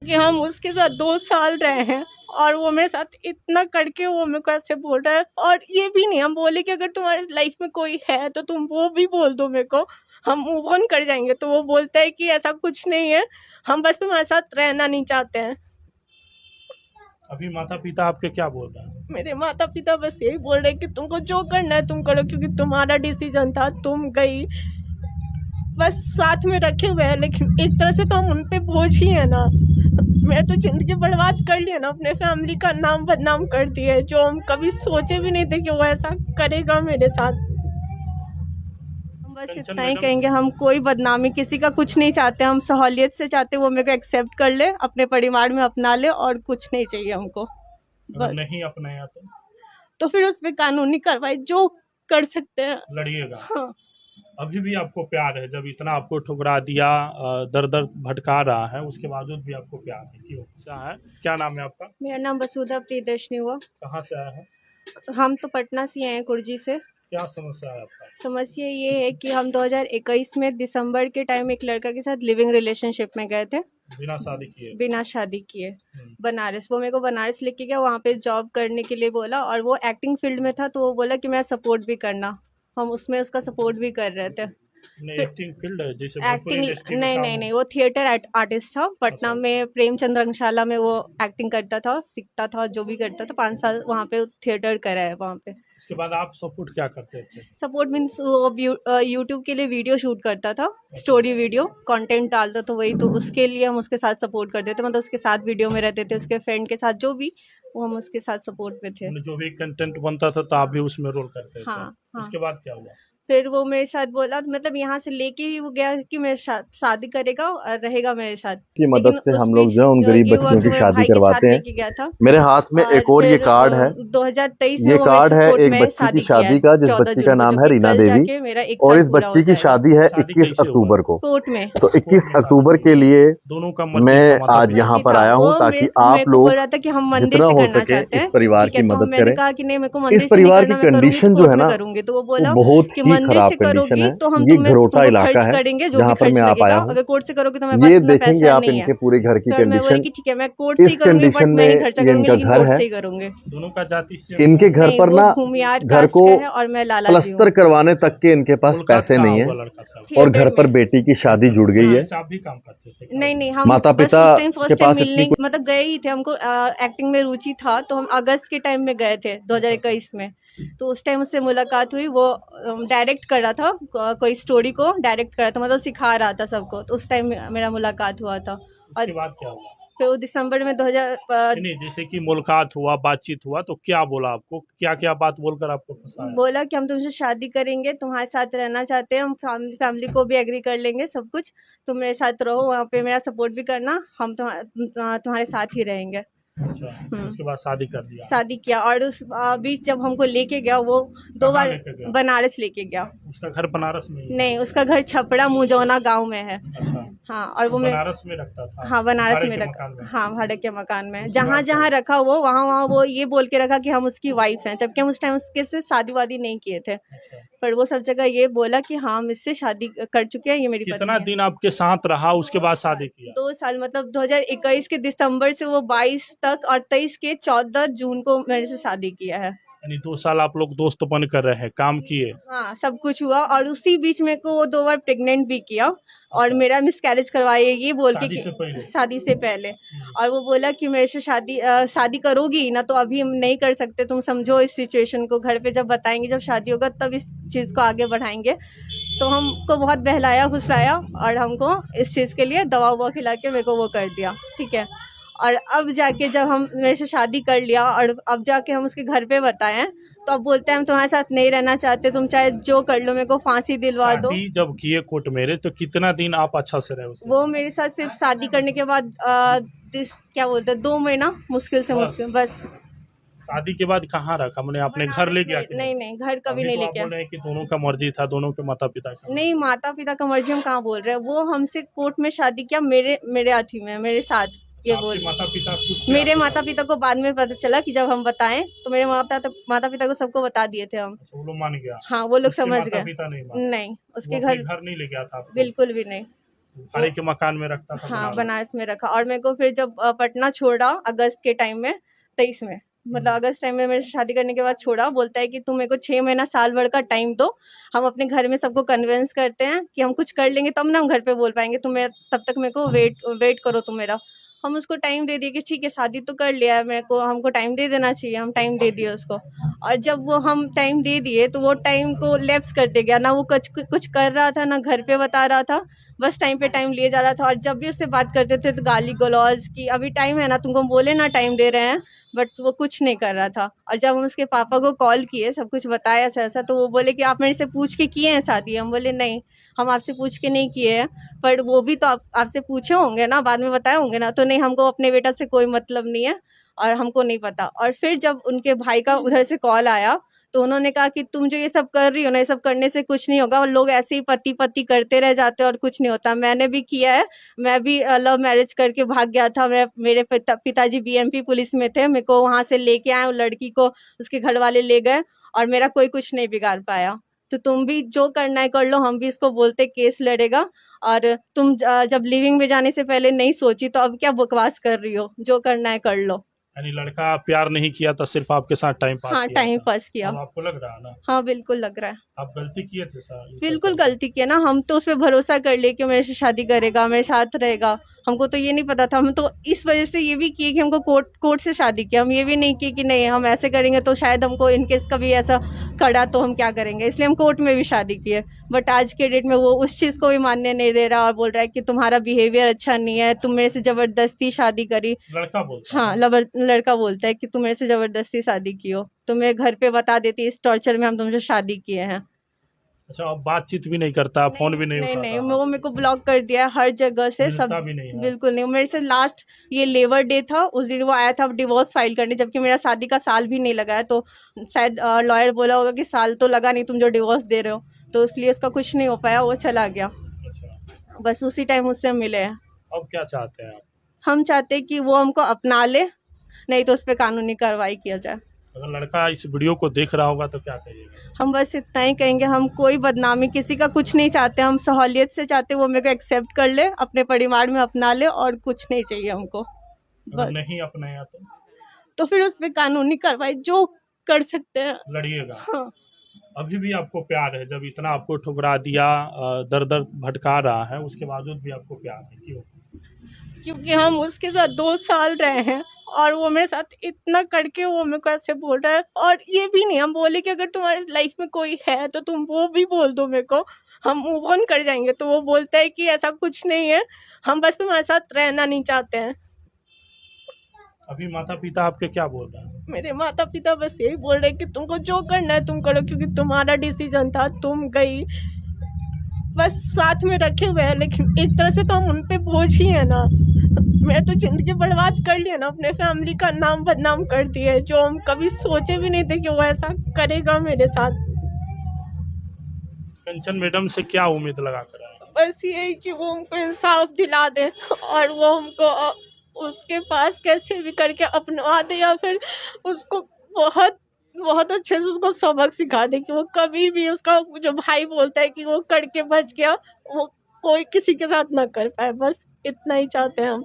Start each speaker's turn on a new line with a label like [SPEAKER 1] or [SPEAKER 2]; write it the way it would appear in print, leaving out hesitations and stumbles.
[SPEAKER 1] कि हम उसके साथ 2 साल रहे हैं और वो मेरे साथ इतना करके वो मेरे को ऐसे बोल रहा है। और ये भी नहीं हम बोले कि अगर तुम्हारी लाइफ में कोई है तो तुम वो भी बोल दो मेरे को, हम मूव ऑन कर जाएंगे। तो वो बोलता है कि ऐसा कुछ नहीं है, हम बस तुम्हारे साथ रहना नहीं चाहते हैं।
[SPEAKER 2] अभी माता पिता आपके क्या बोल रहे हैं?
[SPEAKER 1] मेरे माता पिता बस यही बोल रहे हैं कि तुमको जो करना है तुम करो, क्योंकि तुम्हारा डिसीजन था, तुम गई, बस साथ में रखे हुए हैं। लेकिन एक तरह से तो हम उन पे बोझ ही है ना। मैं तो जिंदगी बर्बाद कर लिया ना, अपने फैमिली का नाम बदनाम कर दिया, जो हम कभी सोचे भी नहीं थे कि वो ऐसा करेगा मेरे साथ। हम बस इतना ही कहेंगे, हम कोई बदनामी किसी का कुछ नहीं चाहते, हम सहूलियत से चाहते वो मेरे को एक्सेप्ट कर ले, अपने परिवार में अपना ले, और कुछ नहीं चाहिए हमको।
[SPEAKER 2] अगर नहीं अपनाया
[SPEAKER 1] तो फिर उस पर कानूनी कार्रवाई जो कर सकते हैं
[SPEAKER 2] लड़िएगा।
[SPEAKER 1] हाँ।
[SPEAKER 2] अभी भी आपको प्यार है? जब इतना आपको ठुकरा दिया, दर दर भटका रहा है, उसके बावजूद भी आपको प्यार है, क्यों? ऐसा है? क्या नाम है आपका?
[SPEAKER 1] मेरा नाम वसुधा प्रियदर्शनी हुआ।
[SPEAKER 2] कहाँ से आया है?
[SPEAKER 1] हम तो पटना से आए हैं, कुर्जी से।
[SPEAKER 2] क्या समस्या है आपका?
[SPEAKER 1] समस्या ये है कि हम 2021 में दिसंबर के टाइम एक लड़का के साथ लिविंग रिलेशनशिप में गए थे,
[SPEAKER 2] बिना शादी किए?
[SPEAKER 1] बिना शादी किए बनारस। वो मेरे को बनारस लेके गया, वहाँ पे जॉब करने के लिए बोला, और वो एक्टिंग फील्ड में था, तो वो बोला कि मैं सपोर्ट भी करना। हम उसमें उसका सपोर्ट भी कर रहे थे।
[SPEAKER 2] एक्टिंग फील्ड है जैसे
[SPEAKER 1] एक्टिंग नहीं, वो थिएटर आर्टिस्ट था। पटना में प्रेमचंद रंगशाला में वो एक्टिंग करता था, सीखता था, जो भी करता था। 5 साल वहाँ पे थिएटर करा है वहाँ पे।
[SPEAKER 2] उसके बाद आप सपोर्ट क्या करते थे?
[SPEAKER 1] सपोर्ट मीन्स वो यूट्यूब के लिए वीडियो शूट करता था, स्टोरी वीडियो कंटेंट डालता था वही, तो उसके लिए हम उसके साथ सपोर्ट करते थे। मतलब उसके साथ वीडियो में रहते थे, उसके फ्रेंड के साथ जो भी, वो हम उसके साथ सपोर्ट में थे।
[SPEAKER 2] जो भी कंटेंट बनता था तो आप भी उसमें रोल करते थे?
[SPEAKER 1] हाँ।
[SPEAKER 2] उसके बाद क्या हुआ?
[SPEAKER 1] फिर वो मेरे साथ बोला, मतलब यहाँ से लेके ही वो गया कि मेरे साथ शादी करेगा और रहेगा मेरे साथ
[SPEAKER 3] की मदद से हम लोग जो है उन गरीब बच्चियों की शादी करवाते हैं।
[SPEAKER 1] गया था।
[SPEAKER 3] मेरे हाथ में एक और ये कार्ड है,
[SPEAKER 1] 2023
[SPEAKER 3] ये कार्ड है एक बच्ची की शादी का, जिस बच्ची का नाम है रीना देवी, और इस बच्ची की शादी है 21 अक्टूबर को।
[SPEAKER 1] कोर्ट में
[SPEAKER 3] तो 21 अक्टूबर के लिए मैं आज यहाँ पर आया हूँ ताकि आप लोग जितना हो सके इस परिवार की मदद करें। इस परिवार की कंडीशन जो है ना, बहुत ही खराब कंडीशन है।
[SPEAKER 1] तो हम
[SPEAKER 3] ये घरोटा इलाका है जहाँ पर मैं आप आया हूँ।
[SPEAKER 1] अगर कोर्ट से करोगे तो मैं
[SPEAKER 3] ये देखेंगे आप इनके पूरे घर की कंडीशन।
[SPEAKER 1] ठीक है, मैं कोर्ट
[SPEAKER 3] इस कंडीशन में ये इनका घर है।
[SPEAKER 2] दोनों का जाति से
[SPEAKER 3] इनके घर पर ना घर को प्लस्तर करवाने तक के इनके पास पैसे नहीं है, और घर पर बेटी की शादी जुड़ गई है।
[SPEAKER 2] आप भी काम करते थे?
[SPEAKER 1] नहीं, हम
[SPEAKER 3] माता पिता के पास
[SPEAKER 1] मिलने मतलब गए ही थे। हमको एक्टिंग में रुचि था, तो हम अगस्त के टाइम में गए थे 2021 में। तो उस टाइम उससे मुलाकात हुई। वो डायरेक्ट कर रहा था, कोई स्टोरी को डायरेक्ट कर रहा था, मतलब सिखा रहा था सबको। तो उस टाइम मेरा मुलाकात हुआ था। और
[SPEAKER 2] बाद क्या हुआ?
[SPEAKER 1] फिर वो दिसंबर में 2000
[SPEAKER 2] जैसे कि मुलाकात हुआ, बातचीत हुआ, तो क्या बोला आपको? क्या क्या बात बोलकर आपको फंसाया?
[SPEAKER 1] बोला कि हम तुमसे शादी करेंगे, तुम्हारे साथ रहना चाहते हैं, हम फैमिली को भी एग्री कर लेंगे, सब कुछ, तुम मेरे साथ रहो, वहाँ पे मेरा सपोर्ट भी करना, हम तुम्हारे साथ ही रहेंगे।
[SPEAKER 2] अच्छा, उसके बाद शादी कर दिया? शादी
[SPEAKER 1] किया। और उस बीच जब हमको लेके गया, वो 2 बार बनारस लेके गया।
[SPEAKER 2] उसका घर बनारस में?
[SPEAKER 1] नहीं, उसका घर छपरा मुजौना गांव में है।
[SPEAKER 2] अच्छा।
[SPEAKER 1] हाँ, और वो
[SPEAKER 2] बनारस में रखता था?
[SPEAKER 1] हाँ, बनारस में रखा। हाँ, भाड़े के मकान में। जहाँ जहाँ रखा वो वहाँ वो ये बोल के रखा कि हम उसकी वाइफ हैं, जबकि हम उस टाइम उसके से शादी वादी नहीं किए थे।
[SPEAKER 2] अच्छा।
[SPEAKER 1] पर वो सब जगह ये बोला कि हाँ, हम इससे शादी कर चुके हैं, ये मेरी पत्नी है।
[SPEAKER 2] कितना दिन आपके साथ रहा, उसके बाद शादी किया?
[SPEAKER 1] 2 साल, मतलब 2021 के दिसंबर से वो 22 तक, और 23 के 14 जून को मेरे से शादी किया है।
[SPEAKER 2] यानी 2 साल आप लोग दोस्त बन कर रहे हैं, काम किए?
[SPEAKER 1] हाँ, सब कुछ हुआ। और उसी बीच में को वो 2 बार प्रेग्नेंट भी किया, और मेरा मिसकैरेज करवाए ये बोल के कि शादी से पहले। और वो बोला कि मेरे से शादी करोगी ना, तो अभी हम नहीं कर सकते, तुम समझो इस सिचुएशन को, घर पे जब बताएंगे, जब शादी होगा तब इस चीज़ को आगे बढ़ाएंगे। तो हमको बहुत बहलाया फुसलाया, और हमको इस चीज़ के लिए दवा ववा खिला के मेरे को वो कर दिया। ठीक है। और अब जाके जब हम मेरे से शादी कर लिया, और अब जाके हम उसके घर पे बताएं, तो अब बोलते हैं हम तुम्हारे साथ नहीं रहना चाहते, तुम चाहे जो कर लो, मेरे को फांसी दिलवा दो।
[SPEAKER 2] जब किए कोर्ट मैरिज, तो कितना दिन आप अच्छा से रहे? वो
[SPEAKER 1] मेरे साथ सिर्फ शादी करने के बाद क्या बोलते हैं 2 महीना मुश्किल से मुश्किल, बस।
[SPEAKER 2] शादी के बाद कहाँ रखा? मैंने अपने घर ले गया?
[SPEAKER 1] नहीं, घर कभी नहीं लेके।
[SPEAKER 2] बोल रहे हैं कि दोनों का मर्जी था, दोनों के माता पिता का।
[SPEAKER 1] नहीं, माता पिता का मर्जी हम कहाँ बोल रहे हैं। वो हमसे कोर्ट में शादी किया, मेरे अथी में, मेरे साथ। ये बोल मेरे माता पिता को बाद में पता चला कि जब हम बताएं, तो मेरे माता पिता को सबको बता दिए थे हम।
[SPEAKER 2] वो लोग मान गया?
[SPEAKER 1] हाँ, वो लोग समझ गए।
[SPEAKER 2] नहीं,
[SPEAKER 1] नहीं, उसके घर
[SPEAKER 2] नहीं ले गया था?
[SPEAKER 1] बिल्कुल भी नहीं।
[SPEAKER 2] भाड़े के मकान में रखता था?
[SPEAKER 1] हाँ, बनारस में रखा। और मेरे को फिर जब पटना छोड़ा अगस्त के टाइम में 23 में, मतलब अगस्त टाइम में मेरे से शादी करने के बाद छोड़ा, बोलता है कि तुम मेरे को 6 महीना साल भर का टाइम दो, हम अपने घर में सबको कन्विंस करते हैं कि हम कुछ कर लेंगे तब ना हम घर पे बोल पाएंगे, तुम तब तक मेरे को वेट करो तुम मेरा। हम उसको टाइम दे दिए कि ठीक है शादी तो कर लिया है, मेरे को हमको टाइम दे देना चाहिए, हम टाइम दे दिए उसको। और जब वो हम टाइम दे दिए तो वो टाइम को लैप्स करते गया, ना वो कुछ कर रहा था ना घर पे बता रहा था, बस टाइम पे टाइम लिए जा रहा था। और जब भी उससे बात करते थे तो गाली गलौज की अभी टाइम है ना, तुमको बोले ना टाइम दे रहे हैं, बट वो कुछ नहीं कर रहा था। और जब हम उसके पापा को कॉल किए, सब कुछ बताया ऐसा ऐसा, तो वो बोले कि आप मेरे से पूछ के किए हैं शादी? हम बोले नहीं, हम आपसे पूछ के नहीं किए हैं, पर वो भी तो आपसे पूछे होंगे ना, बाद में बताए होंगे ना। तो नहीं, हमको अपने बेटा से कोई मतलब नहीं है और हमको नहीं पता। और फिर जब उनके भाई का उधर से कॉल आया तो उन्होंने कहा कि तुम जो ये सब कर रही हो ना, ये सब करने से कुछ नहीं होगा, और लोग ऐसे ही पति पति करते रह जाते हैं और कुछ नहीं होता। मैंने भी किया है, मैं भी लव मैरिज करके भाग गया था। मेरे पिताजी बीएमपी पुलिस में थे, मेरे को वहाँ से लेके आए, लड़की को उसके घर वाले ले गए और मेरा कोई कुछ नहीं बिगाड़ पाया। तो तुम भी जो करना है कर लो, हम भी इसको बोलते केस लड़ेगा। और तुम जब लिविंग में जाने से पहले नहीं सोची तो अब क्या बकवास कर रही हो, जो करना है कर लो।
[SPEAKER 2] यानी लड़का प्यार नहीं किया था, सिर्फ आपके साथ टाइम पास
[SPEAKER 1] हाँ,
[SPEAKER 2] किया
[SPEAKER 1] टाइम
[SPEAKER 2] था।
[SPEAKER 1] पास किया।
[SPEAKER 2] अब आपको लग रहा है ना?
[SPEAKER 1] हाँ, बिल्कुल लग रहा है।
[SPEAKER 2] आप गलती किए थे सर?
[SPEAKER 1] बिल्कुल गलती किया ना, हम तो उस पर भरोसा कर लिए कि मेरे से शादी करेगा, मेरे साथ रहेगा। हमको तो ये नहीं पता था, हम तो इस वजह से ये भी किए कि हमको कोर्ट से शादी किया। हम ये भी नहीं किए कि नहीं हम ऐसे करेंगे तो शायद हमको इनकेस कभी ऐसा करा तो हम क्या करेंगे, इसलिए हम कोर्ट में भी शादी किए। बट आज के डेट में वो उस चीज़ को भी मानने नहीं दे रहा और बोल रहा है कि तुम्हारा बिहेवियर अच्छा नहीं है, तुम मेरे से जबरदस्ती शादी करी।
[SPEAKER 2] लड़का बोलता है?
[SPEAKER 1] हाँ, लड़का बोलता है कि तुम मेरे से जबरदस्ती शादी की हो, तुम्हें घर पे बता देती इस टॉर्चर में हम तुमसे शादी किए हैं।
[SPEAKER 2] अच्छा, अब बातचीत भी नहीं करता, फोन भी नहीं उठाता?
[SPEAKER 1] नहीं, वो मेरे को ब्लॉक कर दिया है हर जगह से, सब
[SPEAKER 2] भी नहीं है?
[SPEAKER 1] बिल्कुल नहीं। मेरे से लास्ट ये लेबर डे था, उस दिन वो आया था डिवोर्स फाइल करने, जबकि मेरा शादी का साल भी नहीं लगा है। तो शायद लॉयर बोला होगा कि साल तो लगा नहीं, तुम जो डिवोर्स दे रहे हो, तो इसलिए उसका कुछ नहीं हो पाया, वो चला गया।
[SPEAKER 2] अच्छा।
[SPEAKER 1] बस उसी टाइम उससे मिले हैं।
[SPEAKER 2] अब क्या चाहते हैं आप?
[SPEAKER 1] हम चाहते हैं कि वो हमको अपना ले, नहीं तो उस पर कानूनी कार्रवाई किया जाए।
[SPEAKER 2] अगर लड़का इस वीडियो को देख रहा होगा तो क्या कहिएगा?
[SPEAKER 1] हम बस इतना ही कहेंगे, हम कोई बदनामी किसी का कुछ नहीं चाहते, हम सहूलियत से चाहते वो मेरे को एक्सेप्ट कर ले, अपने परिवार में अपना ले, और कुछ नहीं चाहिए हमको।
[SPEAKER 2] बस नहीं अपनाया
[SPEAKER 1] तो फिर उस पर कानूनी कार्रवाई जो कर सकते हैं
[SPEAKER 2] लड़िएगा।
[SPEAKER 1] हाँ।
[SPEAKER 2] अभी भी आपको प्यार है? जब इतना आपको ठुकरा दिया, दर दर भटका रहा है, उसके बावजूद भी आपको प्यार है, क्यों?
[SPEAKER 1] क्योंकि हम उसके साथ 2 साल रहे हैं और वो मेरे साथ इतना करके वो मेरे को ऐसे बोल रहा है। और ये भी नहीं हम बोले कि अगर तुम्हारी लाइफ में कोई है तो तुम वो भी बोल दो मेरे को, हम मूव ऑन कर जाएंगे। तो वो बोलता है कि ऐसा कुछ नहीं है, हम बस तुम्हारे साथ रहना नहीं चाहते हैं।
[SPEAKER 2] अभी माता पिता आपके क्या बोल रहे हैं?
[SPEAKER 1] मेरे माता पिता बस यही बोल रहे हैं कि तुमको जो करना है तुम करो, क्योंकि तुम्हारा डिसीजन था, तुम गई, बस साथ में रखे हुए हैं। लेकिन एक तरह से तो हम उन पे बोझ ही है ना, मैं तो जिंदगी बर्बाद कर लिया ना, अपने फैमिली का नाम बदनाम कर दिया, जो हम कभी सोचे भी नहीं थे कि वो ऐसा करेगा मेरे साथ।
[SPEAKER 2] कंचन मैडम से क्या उम्मीद लगा कर आए?
[SPEAKER 1] बस यही कि वो हमको इंसाफ दिला दे और वो हमको उसके पास कैसे भी करके अपना दे, या फिर उसको बहुत अच्छे से उसको सबक सिखा दे कि वो कभी भी उसका जो भाई बोलता है कि वो करके बच गया, वो कोई किसी के साथ ना कर पाए। बस इतना ही चाहते हैं हम।